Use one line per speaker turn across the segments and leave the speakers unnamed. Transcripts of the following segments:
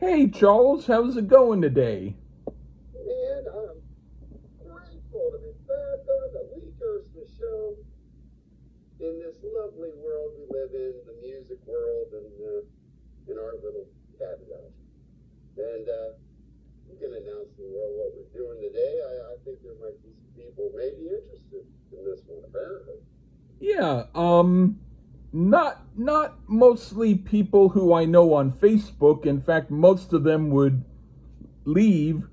Hey Charles, how's it going today?
And I'm grateful to be back on the Lee Gerstner show in this lovely world we live in, the music world, and in our little caveat. And we can announce to the world what we're doing today. I think there might be some people maybe interested in this one, apparently.
Yeah, not mostly people who I know on Facebook. In fact, most of them would leave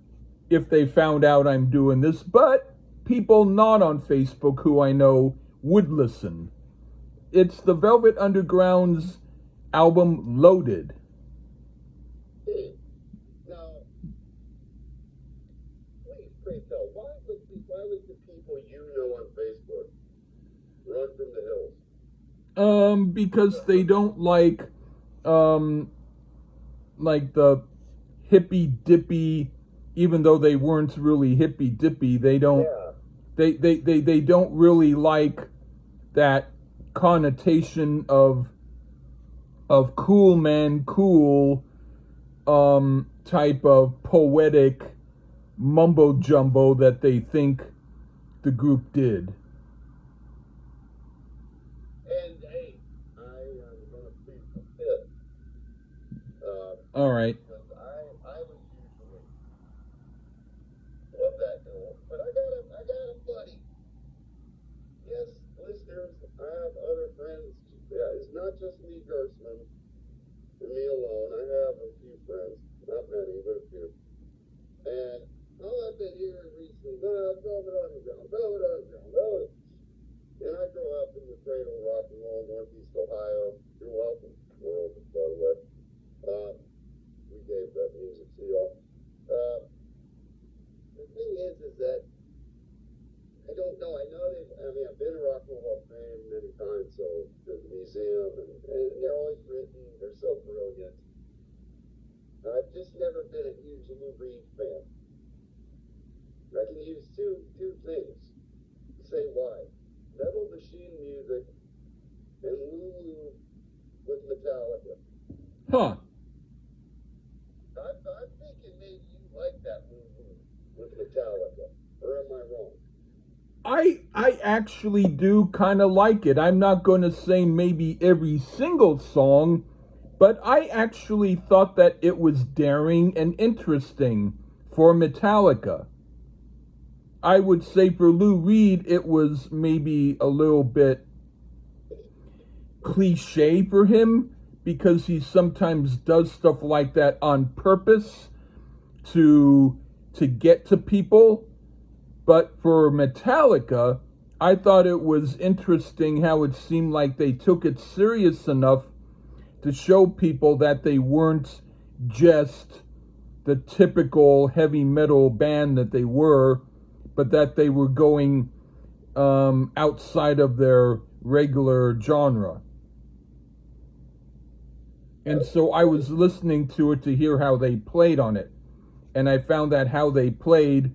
if they found out I'm doing this, but people not on Facebook who I know would listen. It's the Velvet Underground's album Loaded.
Now, please, pray tell, why would the people you know on Facebook run from the hills?
Because they don't um like the hippy dippy, even though they weren't really hippy dippy, they don't
Yeah.
they don't really like that connotation of cool man cool type of poetic mumbo jumbo that they think the group did.
And hey, I am going to plead the fifth
All right.
because I was usually love that girl, but I got a buddy. Yes, listeners, I have other friends. Yeah, it's not just Lee Gerstmann and me alone. I have a few friends, not many, but a few. And all I've been hearing recently, Velvet Underground, Velvet Underground, Velvet. And I grew up in the cradle of rock and roll, Northeast Ohio. You're welcome, world, by the way. Um, we gave that music to y'all. Uh, the thing is that I don't know. I've been to Rock and Roll Hall of Fame many times, so the museum, and they're always written. They're so brilliant. I've just never been a huge Lou Reed fan. I can use two things to say why. Metal Machine music and Lulu with Metallica.
Huh.
I'm thinking maybe you like that Lulu with Metallica, or am I wrong?
I actually do kind of like it. I'm not going to say maybe every single song, but I actually thought that it was daring and interesting for Metallica. I would say for Lou Reed, it was maybe a little bit cliche for him because he sometimes does stuff like that on purpose to get to people. But for Metallica, I thought it was interesting how it seemed like they took it serious enough to show people that they weren't just the typical heavy metal band that they were, but that they were going outside of their regular genre. And so I was listening to it to hear how they played on it. And I found that how they played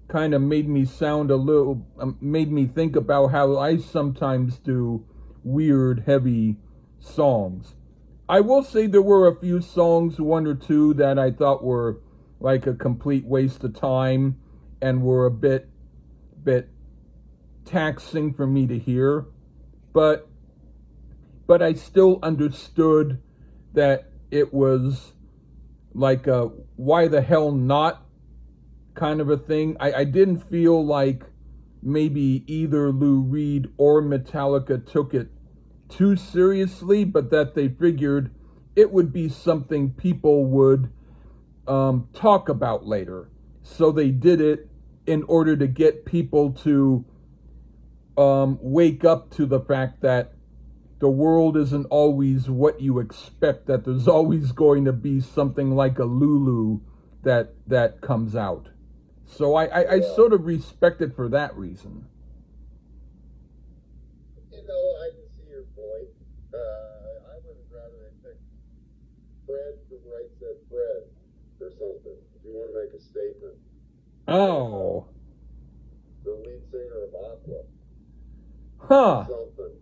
kind of made me sound a little, made me think about how I sometimes do weird, heavy songs. I will say there were a few songs, one or two, that I thought were like a complete waste of time and were a bit taxing for me to hear. But I still understood that it was like a why the hell not kind of a thing. I didn't feel like maybe either Lou Reed or Metallica took it too seriously, but that they figured it would be something people would talk about later. So they did it in order to get people to wake up to the fact that the world isn't always what you expect, that there's always going to be something like a Lulu that comes out. So I
Yeah.
sort of respect it for that reason.
I can see your point. I would have rather they pick Fred from Right Said Fred or something. If you want to make a statement,
Oh.
the lead singer of Aqua or
Huh.
something.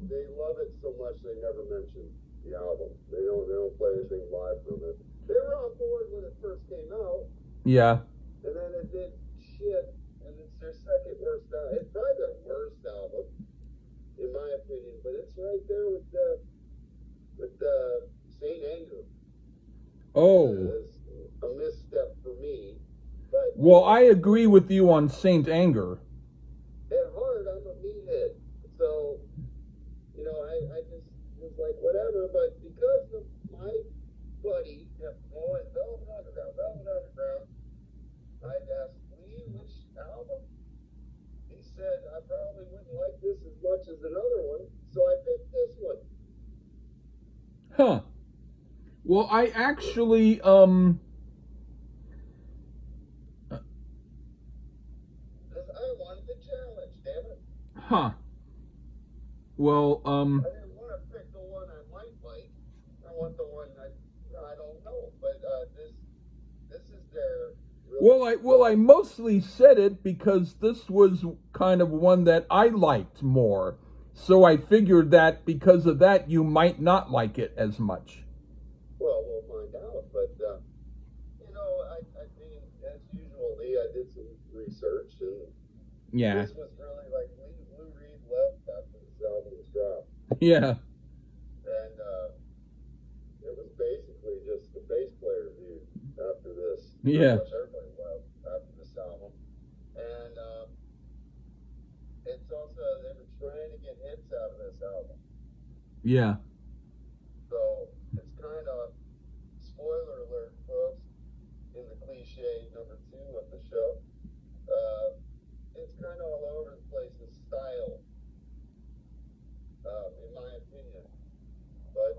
They love it so much they never mention the album. They don't play anything live from it. They were on board when it first came out.
Yeah.
And then it did shit, and it's their second worst album. It's probably their worst album, in my opinion. But it's right there with Saint Anger.
Oh.
It's a misstep for me. But
Well, I agree with you on Saint Anger.
At heart, I'm a meathead. So, I just was like, whatever. But because of my buddy kept going, Velvet Underground, I'd asked Lee which album. He said I probably wouldn't like this as much as another one, so I picked this one.
Huh. Well, I actually,
Because I wanted the challenge, damn it.
Huh. Well,
I didn't want to pick the one I might like. I want the one I don't know. But this is their.
Well, I mostly said it because this was kind of one that I liked more. So I figured that because of that, you might not like it as much.
Well, we'll find out. But, I mean, as usual, Lee, I did some research, and
Yeah.
this was really like Lou Reed left after this album was dropped.
Yeah.
And it was basically just the bass player dude after this.
Yeah.
Pretty much everybody left after this album. And it's also, they were trying to get hits out of this album.
Yeah.
So it's kind of, spoiler alert, folks, in the cliche number 2 of the show, it's kind of all over the place in style, in my opinion. But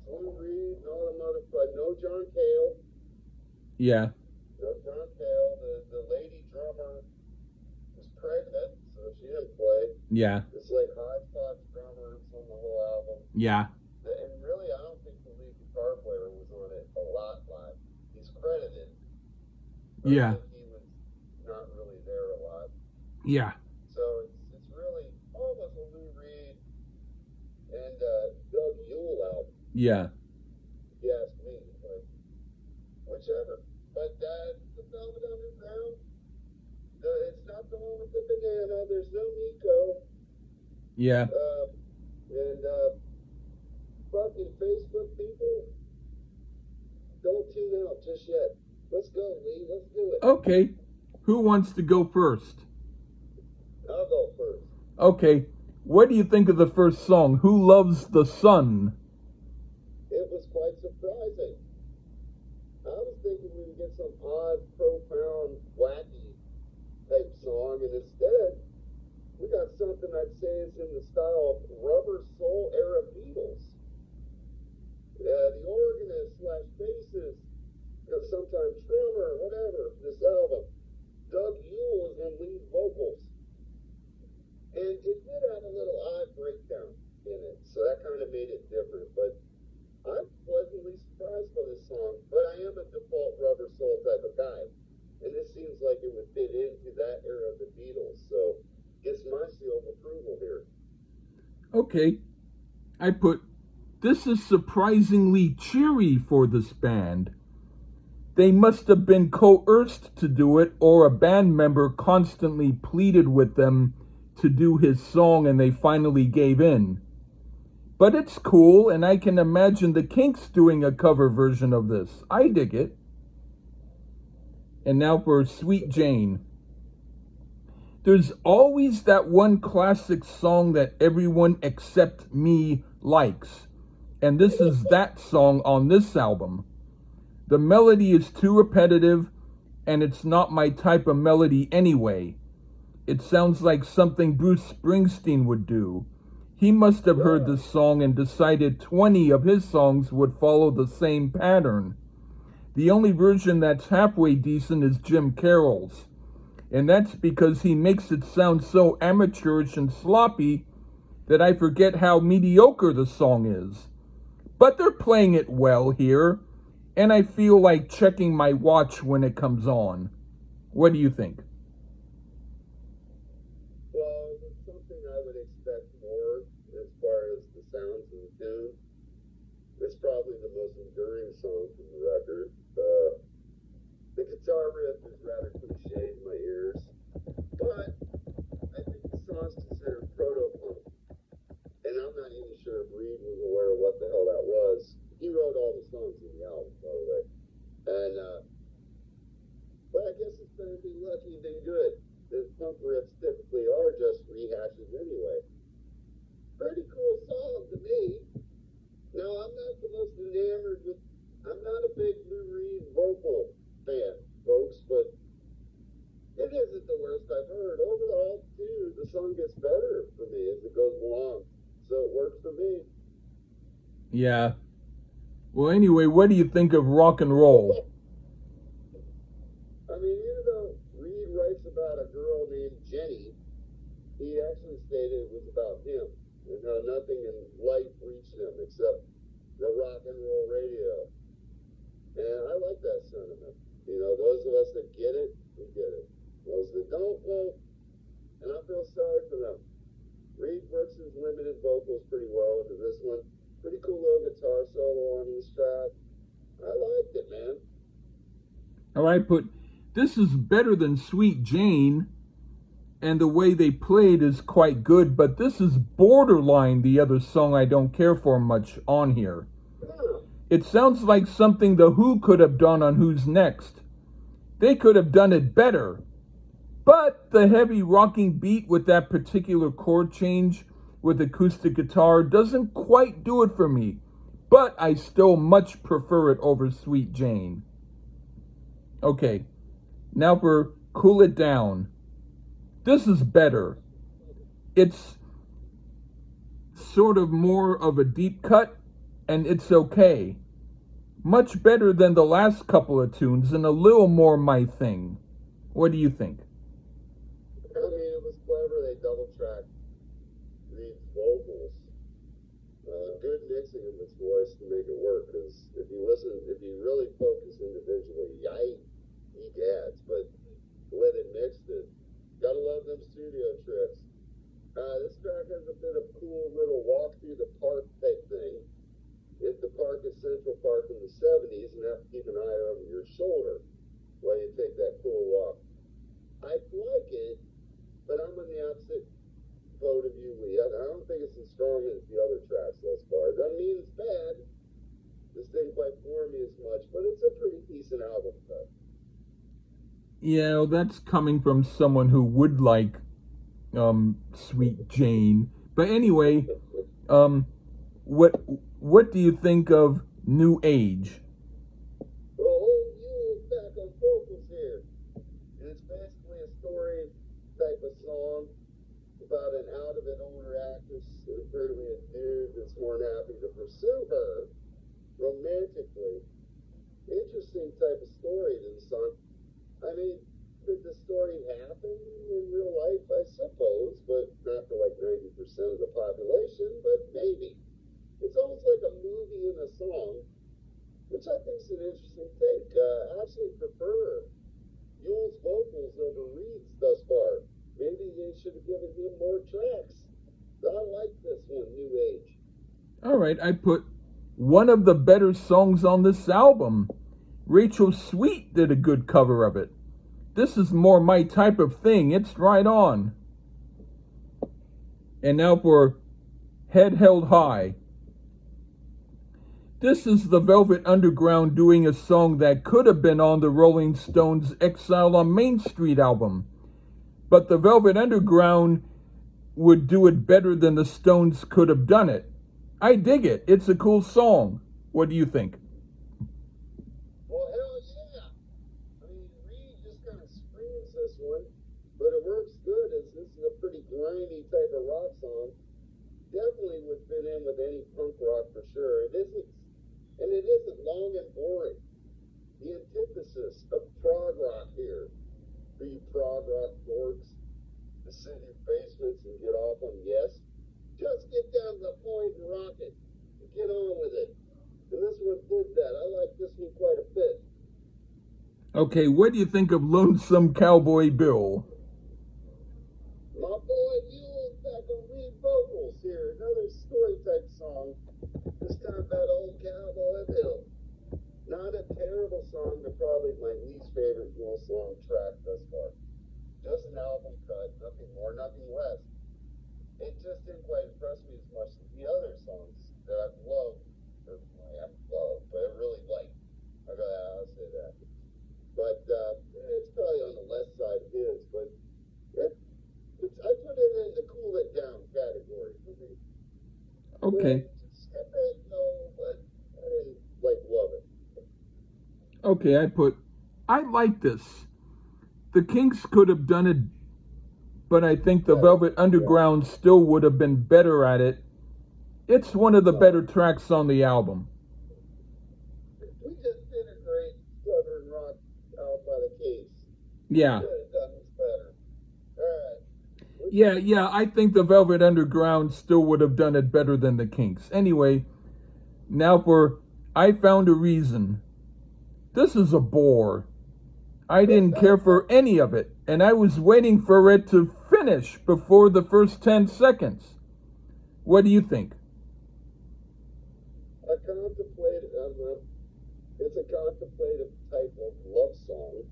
Lou Reed and all the motherfuckers, no John Cale.
Yeah.
No John Cale. The lady drummer was pregnant, so she didn't play.
Yeah.
It's like hodgepodge drummers on the whole album.
Yeah.
And really, I don't think the lead guitar player was on it a lot live. He's credited.
Yeah.
I think he was not really there a lot.
Yeah.
So it's really almost a Lou Reed and Doug Yule album.
Yeah.
If you ask me, like, whichever. But the Velvet Underground, it's not the one with the banana. There's no Nico.
Yeah.
And fucking Facebook people, don't tune out just yet. Let's go, Lee. Let's do it.
Okay. Who wants to go first?
I'll go first.
Okay. What do you think of the first song? Who Loves the Sun?
It was quite surprising. I was thinking we would get some odd, profound, wacky type song, and instead, we got something I'd say is in the style of rubber soul era Beatles. The organist slash bassist, sometimes drummer, whatever, this album. Doug Yule is on lead vocals. And it did have a little odd breakdown in it, so that kind of made it different. But I'm pleasantly surprised by this song, but I am a default rubber soul type of guy. And this seems like it would fit into that era of the Beatles, so gets my seal of approval here.
Okay. I put, this is surprisingly cheery for this band. They must have been coerced to do it, or a band member constantly pleaded with them to do his song and they finally gave in. But it's cool, and I can imagine the Kinks doing a cover version of this. I dig it. And now for Sweet Jane. There's always that one classic song that everyone except me likes. And this is that song on this album. The melody is too repetitive, and it's not my type of melody anyway. It sounds like something Bruce Springsteen would do. He must have heard this song and decided 20 of his songs would follow the same pattern. The only version that's halfway decent is Jim Carroll's. And that's because he makes it sound so amateurish and sloppy that I forget how mediocre the song is. But they're playing it well here, and I feel like checking my watch when it comes on. What do you think?
Well, it's something I would expect more as far as the sounds and the tune. It's probably the the most enduring song from the record. The guitar riff is rather cliche in my ears, but I think the song's considered proto-punk. And I'm not even sure if Reed was aware of what the hell that was. He wrote all the songs in the album, by the way. And, but I guess it's better to be lucky than good. The punk riffs typically are just rehashes anyway. Pretty cool song to me. Now, I'm not the most enamored with, I'm not a big Lou Reed vocal fan, folks, but it isn't the worst I've heard. Overall, too, the song gets better for me as it goes along. So it works for me.
Yeah. Well, anyway, what do you think of rock and roll?
I mean, even though Reed writes about a girl named Jenny, he actually stated it was about him and how nothing in life reached him except the rock and roll radio. And I like that sentiment. You know, those of us that get it, we get it. Those that don't, well, and I feel sorry for them. Reed works his limited vocals pretty well into this one. Pretty cool little guitar solo on each track. I liked it, man.
All right, but this is better than Sweet Jane, and the way they played is quite good, but this is borderline the other song I don't care for much on here. It sounds like something The Who could have done on Who's Next. They could have done it better. But the heavy rocking beat with that particular chord change with acoustic guitar doesn't quite do it for me. But I still much prefer it over Sweet Jane. Okay, now for Cool It Down. This is better. It's sort of more of a deep cut, and it's okay. Much better than the last couple of tunes and a little more my thing. What do you think?
I mean, it was clever. They double-tracked Reed's vocals. Good mixing of his voice to make it work. Because if you really focus individually, he gads. But the way they mixed it, gotta love them studio tricks. This track has a bit of cool little walk through the park type thing. If the park is Central Park in the 70s, you have to keep an eye over your shoulder while you take that cool walk. I like it, but I'm on the opposite boat of you, Lee. I don't think it's as strong as the other tracks thus far. Doesn't mean it's bad. This didn't quite bore me as much, but it's a pretty decent album, though.
Yeah, well, that's coming from someone who would like Sweet Jane. But anyway, what do you think of New Age?
Well, old Yule's back on vocals here. And it's basically a story type of song about an out-of-it-older actress and apparently a dude that's more than happy to pursue her romantically. Interesting type of story to the song. I mean, could the story happen in real life? I suppose, but not for like 90% of the population, but maybe. It's almost like a movie in a song, which I think is an interesting take. I actually prefer Yule's vocals over Reed's thus far. Maybe they should have given him more tracks. But I like this one, New Age.
All right, I put one of the better songs on this album. Rachel Sweet did a good cover of it. This is more my type of thing. It's right on. And now for Head Held High. This is the Velvet Underground doing a song that could have been on the Rolling Stones' Exile on Main Street album. But the Velvet Underground would do it better than the Stones could have done it. I dig it. It's a cool song. What do you think?
Well, hell yeah. I mean, Reed just kind of screams this one, but it works good as this is a pretty grimy type of rock song. Definitely would fit in with any punk rock for sure. It isn't long and boring. The antithesis of prog rock here. For you prog rock dorks to sit in your basements and get off on yes. Just get down to the point and rock it. And get on with it. And this one did that. I like this one quite a bit.
Okay, what do you think of Lonesome Cowboy Bill?
My boy Yule's back on lead vocals here. Another story type song. This time got that old cowboy bill. Not a terrible song, but probably my least favorite Yule song track thus far. Just an album cut, nothing more, nothing less. It just didn't quite impress me as much as the other songs that I've loved, or I haven't loved, but I really like. I'll say that. But it's probably on the less side of his, but I put it in the cool it down category for me.
Okay.
Skip it, no, but I didn't love it.
Okay, I like this. The Kinks could have done it, but I think the Velvet Underground still would have been better at it. It's one of the better tracks on the album.
We just did a great Southern rock out by the case.
Yeah.
Could have done this better. All right.
Yeah, I think the Velvet Underground still would have done it better than the Kinks. Anyway, now for I Found a Reason. This is a bore. I didn't care for any of it, and I was waiting for it to finish before the first 10 seconds. What do you think?
It's a contemplative type of love song.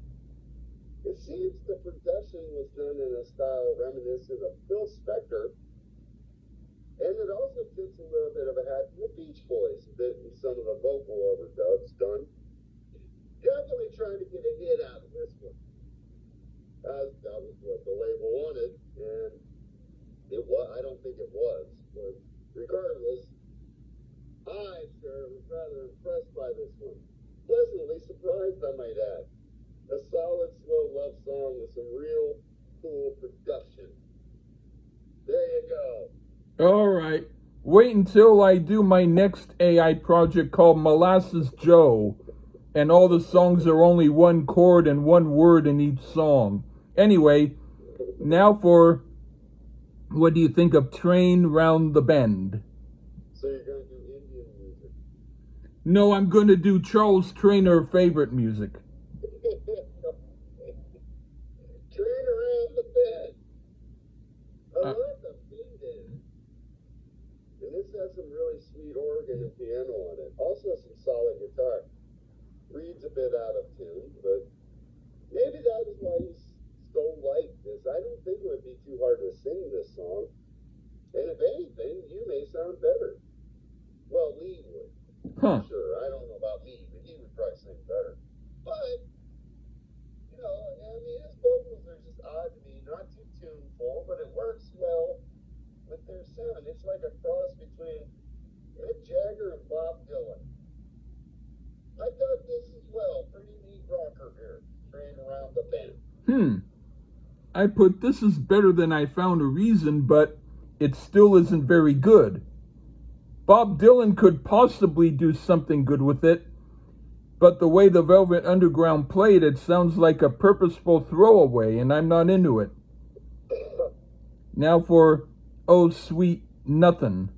It seems the production was done in a style reminiscent of Phil Spector, and it also fits a little bit of a hat to the Beach Boys, a bit in some of the vocal overdubs done. Definitely trying to get a hit out of this one. That was what the label wanted, and it was. I don't think it was, but regardless, I sure was rather impressed by this one. Pleasantly surprised, I might add. A solid, slow love song with some real cool production. There you go.
All right. Wait until I do my next AI project called Molasses Joe, and all the songs are only one chord and one word in each song. Anyway, now for what do you think of Train Round the Bend?
So you're going to do Indian music?
No, I'm going to do Charles Traynor favorite music.
Train around the bend. I like the beat in it. And this has some really sweet organ and piano on it. Also some solid guitar. Reed's a bit out of tune, but maybe that is why he's so like this. I don't think it would be too hard to sing this song. And if anything, you may sound better. Well, Lee would.
Huh.
Sure, I don't know about me, but he would probably sing better. But, you know, I mean, his vocals are just odd to me. Not too tuneful, but it works well with their sound. It's like a cross between Mick Jagger and Bob Dylan. I dug this as well. Pretty neat rocker here. Train around the bend.
I put this is better than I Found a Reason, but it still isn't very good. Bob Dylan could possibly do something good with it, but the way the Velvet Underground played it sounds like a purposeful throwaway, and I'm not into it. Now for Oh Sweet Nothing.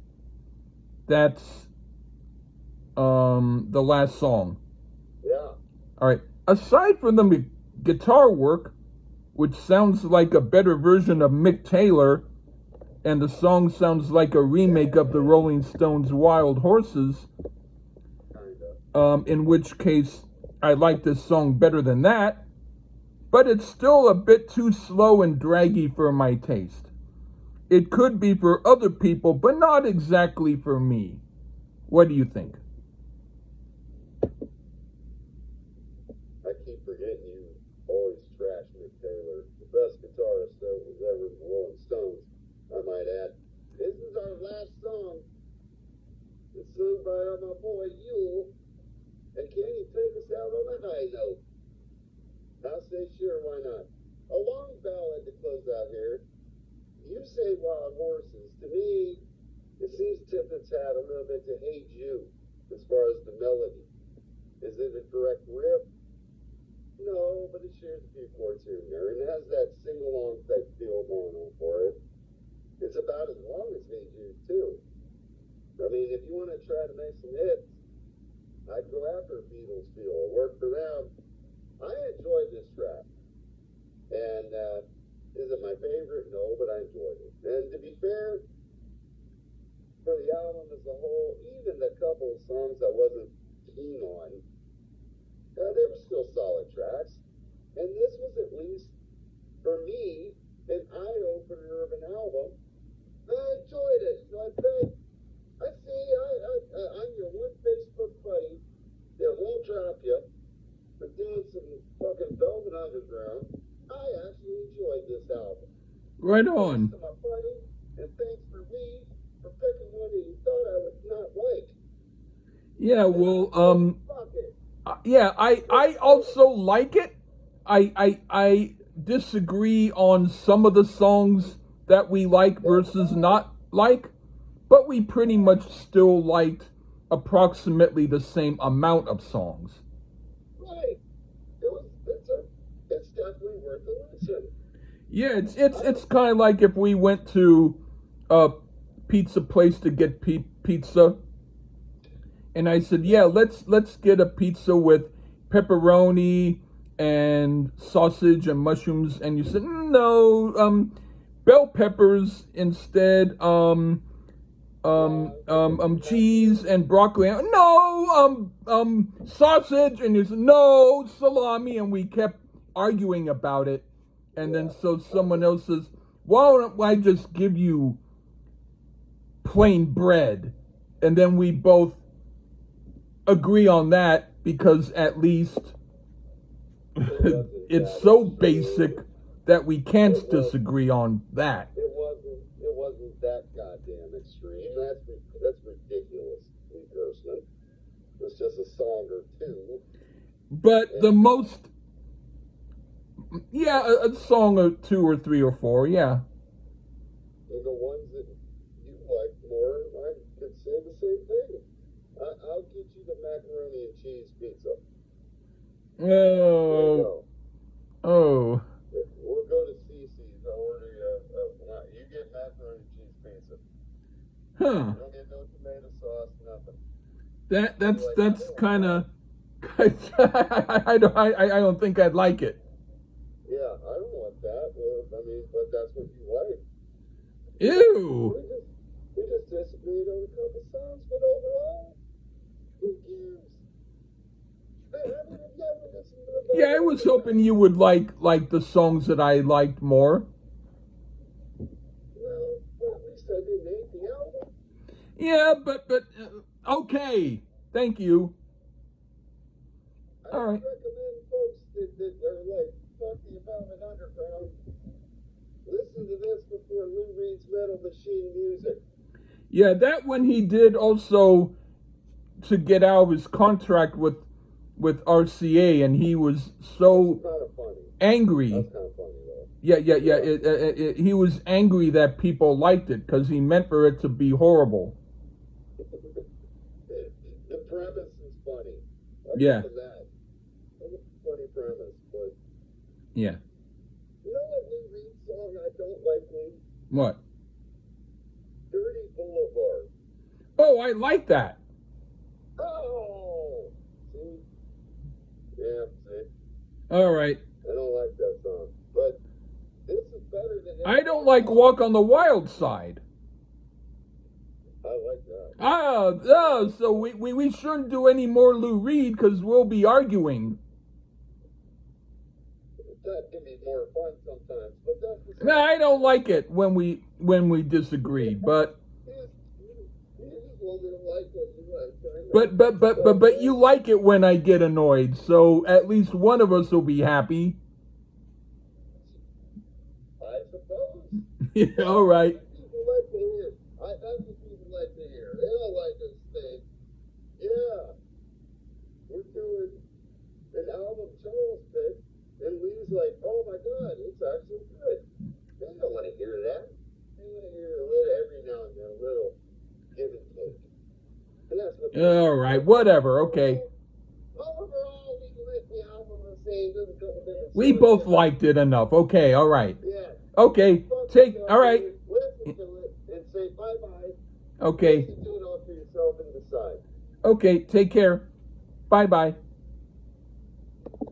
That's the last song.
Yeah.
Alright. Aside from the guitar work, which sounds like a better version of Mick Taylor, and the song sounds like a remake of the Rolling Stones' Wild Horses, in which case I like this song better than that, but it's still a bit too slow and draggy for my taste. It could be for other people, but not exactly for me. What do you think?
I keep forgetting you always trash Mick Taylor, the best guitarist that was ever in the Rolling Stones, I might add. This is our last song. It's sung by my boy Yule. And can you take us out on a high note? I'll say sure, why not? A long ballad to close out here. You say Wild Horses. To me, it seems tip its hat a little bit to Hey Jude as far as the melody. Is it a direct riff? No, but it shares a few chords here and there, and it has that sing-along type feel going on for it. It's about as long as Hey Jude, too. I mean, if you want to try to make some hits, I'd go after a Beatles feel. It worked for them. I enjoyed this track. And is it my favorite? No, but I enjoyed it. And to be fair, for the album as a whole, even the couple of songs I wasn't keen on, they were still solid tracks. And this was at least, for me, an eye-opener of an album. I enjoyed it. So I think, I'm your one Facebook buddy that won't drop you for doing some fucking Velvet Underground. I actually enjoyed this album.
Right on.
Thanks to my buddy, and thanks for me for picking one that you thought I would not like.
Yeah, well,
Fuck it.
yeah, I also like it. I disagree on some of the songs that we like versus not like, but we pretty much still liked approximately the same amount of songs.
Right. It's definitely worth a listen.
Yeah, it's kind of like if we went to a pizza place to get pizza, and I said, yeah, let's get a pizza with pepperoni and sausage and mushrooms, and you said no, bell peppers instead, cheese and broccoli. No, sausage, and you said no, salami, and we kept arguing about it, and then so someone else says, why don't I just give you plain bread, and then we both agree on that because at least it's so basic that we can't disagree on that.
It wasn't that goddamn extreme. That's ridiculous, Grossman. It's just a song or two.
But the most, yeah, a song or two or three or four, yeah.
And the ones that you like more, I could say the same thing. I'll get you the macaroni and cheese pizza.
Oh.
We'll go to CC's. I'll order you. You get macaroni and cheese pizza.
Huh.
You don't get no tomato sauce, nothing.
That's kind of. I don't think I'd like it.
Yeah, I don't want that. But that's what you like.
Ew.
We just disagreed on a couple songs, but overall, who cares?
Yeah, I was hoping you would like the songs that I liked more.
Well, at least I didn't hate the album.
Yeah, but okay. Thank you.
I
All right.
recommend folks that are like, fuck the Velvet Underground. Listen to this before Lou Reed's Metal Machine Music.
Yeah, that one he did also to get out of his contract with RCA, and he was so
Kind of funny.
angry.
That's kind of funny though.
Yeah. He was angry that people liked it because he meant for it to be horrible.
The premise is funny.
Yeah.
That. That's a funny premise, but
Yeah.
you know what Lou Reed song I don't like, Lee?
What?
Dirty Boulevard.
Oh, I like that.
Oh! See? Yeah, see?
All right.
I don't like that song. But this is better than
I don't like Walk on the Wild Side.
I like that.
So we shouldn't do any more Lou Reed because we'll be arguing.
That can be more fun sometimes, but that's the
No, I don't like it when we disagree, but but you like it when I get annoyed, so at least one of us will be happy.
I suppose.
Yeah, all right.
People like to hear. That's what people like to hear. They don't like us saying, yeah, we're doing an album Charles picked, and Lee's like, oh my God, it's actually good. They don't want to hear that. They want to hear a little every now and then, a little give and take. And that's what.
All right, whatever. Okay.
Overall, we like the album the same. There's a couple different
We
songs
both
that-
liked it enough. Okay, all right.
Yeah.
Okay, all right.
Listen to it and say bye-bye.
Okay.
Listen to it all for yourself and decide.
Okay, take care. Bye-bye.